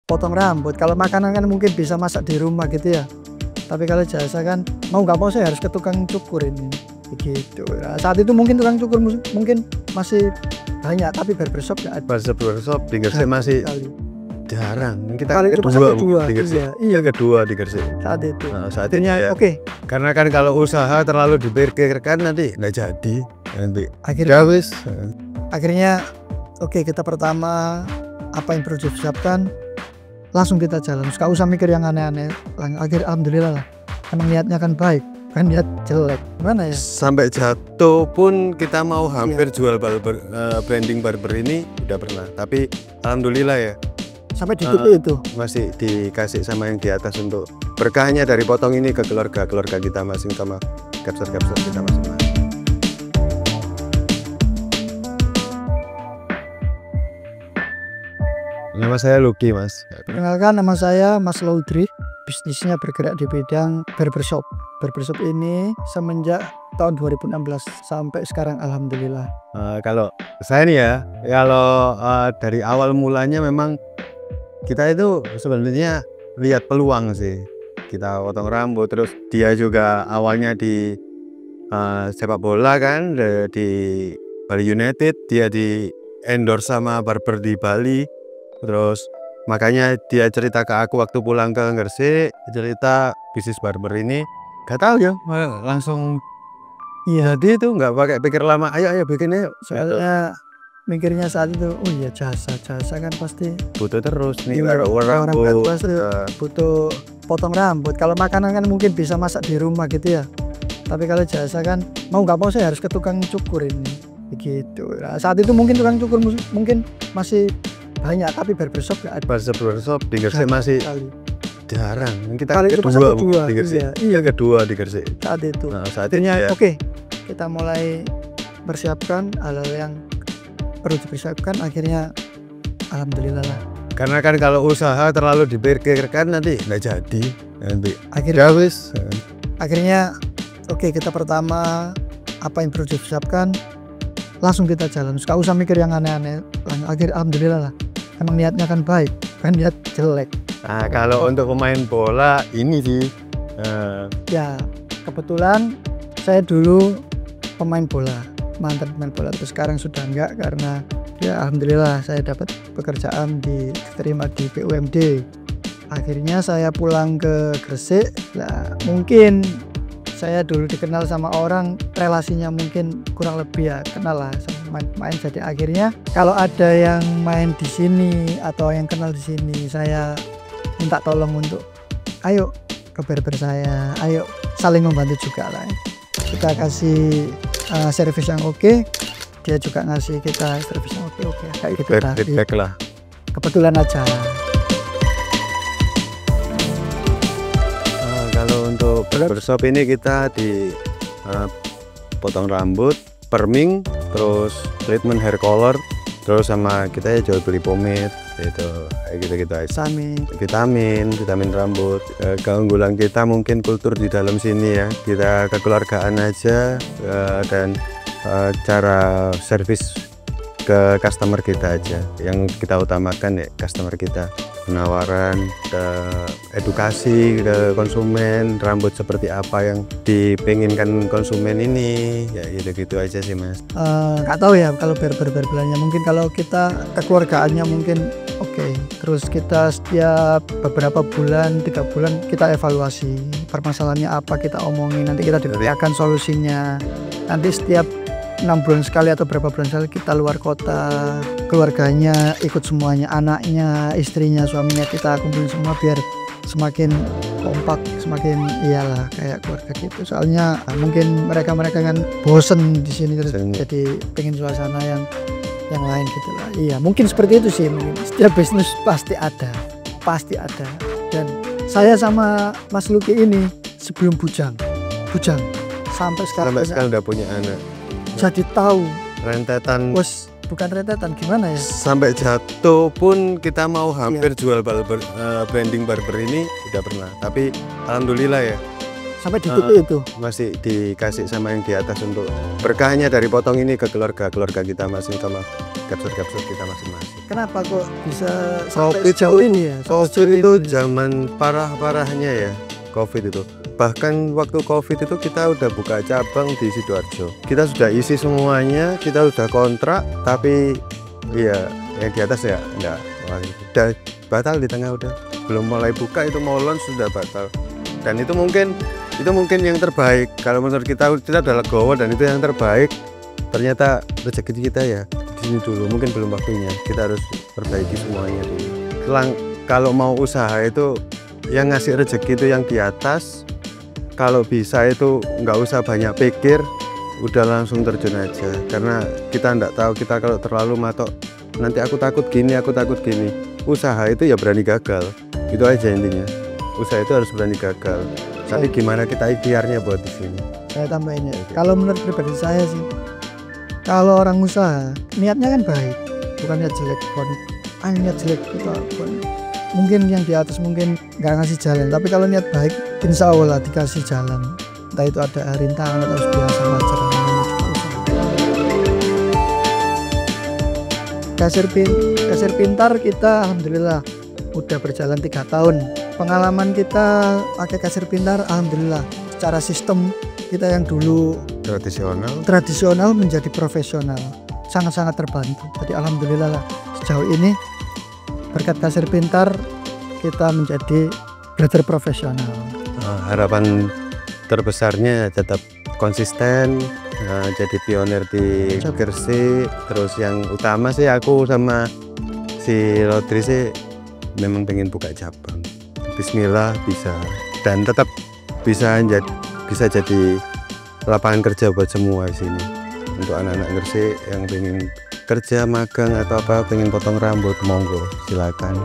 potong rambut. Kalau makanan kan mungkin bisa masak di rumah gitu ya. Tapi kalau jasa kan mau nggak mau saya harus ke tukang cukur ini. Begitu. Nah, saat itu mungkin tukang cukur mungkin masih banyak, tapi barbershop nggak ada. Barbershop di Gresik masih jarang. Kita Kali kedua di Gresik. iya Kedua di Gresik. saat itu. Nah, saat Akhirnya itu ya. oke. Karena kan kalau usaha terlalu dipikirkan nanti nggak jadi. Nanti Akhirnya oke, kita pertama apa yang perlu disiapkan langsung kita jalan. Gak usah mikir yang aneh-aneh. Alhamdulillah lah. Emang niatnya kan baik, kan niat jelek. Gimana ya? Sampai jatuh pun kita mau hampir jual branding barber ini udah pernah. Tapi alhamdulillah ya. Sampai di titik itu masih dikasih sama yang di atas untuk berkahnya dari potong ini ke keluarga kita masing sama capser kita masing-masing. Nama saya Lucky, Mas. Perkenalkan, nama saya Mas Laudri. Bisnisnya bergerak di bidang barbershop. Barbershop ini semenjak tahun 2016 sampai sekarang alhamdulillah. Kalau saya nih ya, kalau dari awal mulanya memang kita itu sebenarnya lihat peluang sih. Kita potong rambut, terus dia juga awalnya di sepak bola kan, di Bali United, dia di endorse sama barber di Bali. Terus makanya dia cerita ke aku waktu pulang ke Gresik, cerita bisnis barber ini, gak tahu ya, langsung iya. Jadi itu nggak pakai pikir lama, ayo bikin ayo. Soalnya mikirnya saat itu, oh iya jasa kan pasti butuh terus nih, orang pasti butuh potong rambut. Kalau makanan kan mungkin bisa masak di rumah gitu ya. Tapi kalau jasa kan mau nggak mau saya harus ke tukang cukur ini. Begitu. Nah, saat itu mungkin tukang cukur mungkin masih banyak, tapi barbershop nggak ada. Barbershop di Gresik masih jarang. Kita kali kedua di Gresik. Iya, kedua di Gresik. Saat itu. Nah, saat akhirnya itu ya. Oke, kita mulai persiapkan hal-hal yang perlu dipersiapkan. Akhirnya alhamdulillah lah. Karena kan kalau usaha terlalu dipikirkan nanti nggak jadi. Nanti akhirnya oke, kita pertama apa yang perlu disiapkan langsung kita jalan. Gak usah mikir yang aneh-aneh. Alhamdulillah lah. Emang niatnya kan baik, kan niat jelek. Nah, kalau untuk pemain bola ini sih ya kebetulan saya dulu pemain bola, mantan pemain bola, terus sekarang sudah enggak karena ya alhamdulillah saya dapat pekerjaan diterima di BUMD. Akhirnya saya pulang ke Gresik. Nah, mungkin saya dulu dikenal sama orang, relasinya mungkin kurang lebih ya kenal lah sama main. Jadi akhirnya kalau ada yang main di sini atau yang kenal di sini, saya minta tolong untuk ayo ke barber saya, ayo saling membantu juga lah. Kita kasih servis yang oke, dia juga ngasih kita servis yang oke kayak gitu feedback lah. Kebetulan aja. Kalau untuk barbershop ini kita di potong rambut, perming, terus treatment hair color, terus sama kita ya jual beli pomade itu kayak gitu aja. Vitamin rambut. Keunggulan kita mungkin kultur di dalam sini ya, kita kekeluargaan aja, dan cara servis ke customer kita aja yang kita utamakan ya, customer kita, penawaran, edukasi ke konsumen, rambut seperti apa yang dipinginkan konsumen ini ya, gitu aja sih Mas. Nggak tahu ya kalau barber-barbernya, mungkin kalau kita kekeluargaannya mungkin oke. Terus kita setiap beberapa bulan, 3 bulan kita evaluasi permasalahannya apa, kita omongin, nanti kita diberikan solusinya. Nanti setiap 6 bulan sekali atau berapa bulan sekali kita luar kota, keluarganya ikut semuanya, anaknya, istrinya, suaminya, kita kumpulin semua biar semakin kompak, semakin iyalah kayak keluarga gitu. Soalnya mungkin mereka kan bosen di sini terus jadi pengen suasana yang lain gitu lah. Iya, mungkin seperti itu sih. Mungkin setiap bisnis pasti ada. Dan saya sama Mas Lucky ini sebelum bujang sampai sekarang udah punya anak. Jadi tahu rentetan, bukan rentetan, gimana ya, sampai jatuh pun kita mau hampir jual branding barber ini udah pernah. Tapi alhamdulillah ya, sampai di titik itu masih dikasih sama yang di atas untuk berkahnya dari potong ini ke keluarga kita masing sama capture kita masing-masing. Kenapa kok bisa sampai Covid sejauh ini ya? Covid itu zaman parah-parahnya ya, Covid itu. Bahkan waktu Covid itu kita udah buka cabang di Sidoarjo. Kita sudah isi semuanya, kita udah kontrak, tapi iya yang di atas ya enggak. Wah, udah batal di tengah, udah belum mulai buka itu mau launch sudah batal. Dan itu mungkin yang terbaik. Kalau menurut kita udah legowo dan itu yang terbaik. Ternyata rezeki kita ya di sini dulu, mungkin belum waktunya. Kita harus perbaiki semuanya dulu. Kalau mau usaha itu yang ngasih rezeki itu yang di atas. Kalau bisa itu nggak usah banyak pikir, udah langsung terjun aja. Karena kita nggak tahu, kita kalau terlalu matok nanti aku takut gini. Usaha itu ya berani gagal, itu aja intinya. Usaha itu harus berani gagal. Tapi gimana kita ikhtiarnya buat di sini. Saya tambahin ya. Kalau menurut pribadi saya sih, kalau orang usaha niatnya kan baik, bukan niat jelek. Niat jelek itu mungkin yang di atas mungkin nggak ngasih jalan. Tapi kalau niat baik, insya Allah dikasih jalan. Entah itu ada rintangan atau biasa wajar. Kasir pintar kita alhamdulillah udah berjalan 3 tahun. Pengalaman kita pakai kasir pintar alhamdulillah secara sistem kita yang dulu tradisional menjadi profesional, sangat-sangat terbantu. Jadi alhamdulillah lah sejauh ini berkat kasir pintar kita menjadi belajar profesional. Harapan terbesarnya tetap konsisten, jadi pionir di Gresik. Terus yang utama sih aku sama si Rodri sih memang pengen buka cabang. Bismillah bisa, dan tetap bisa jadi lapangan kerja buat semua di sini. Untuk anak-anak Gresik yang pengen kerja magang atau apa, pengen potong rambut, monggo silakan.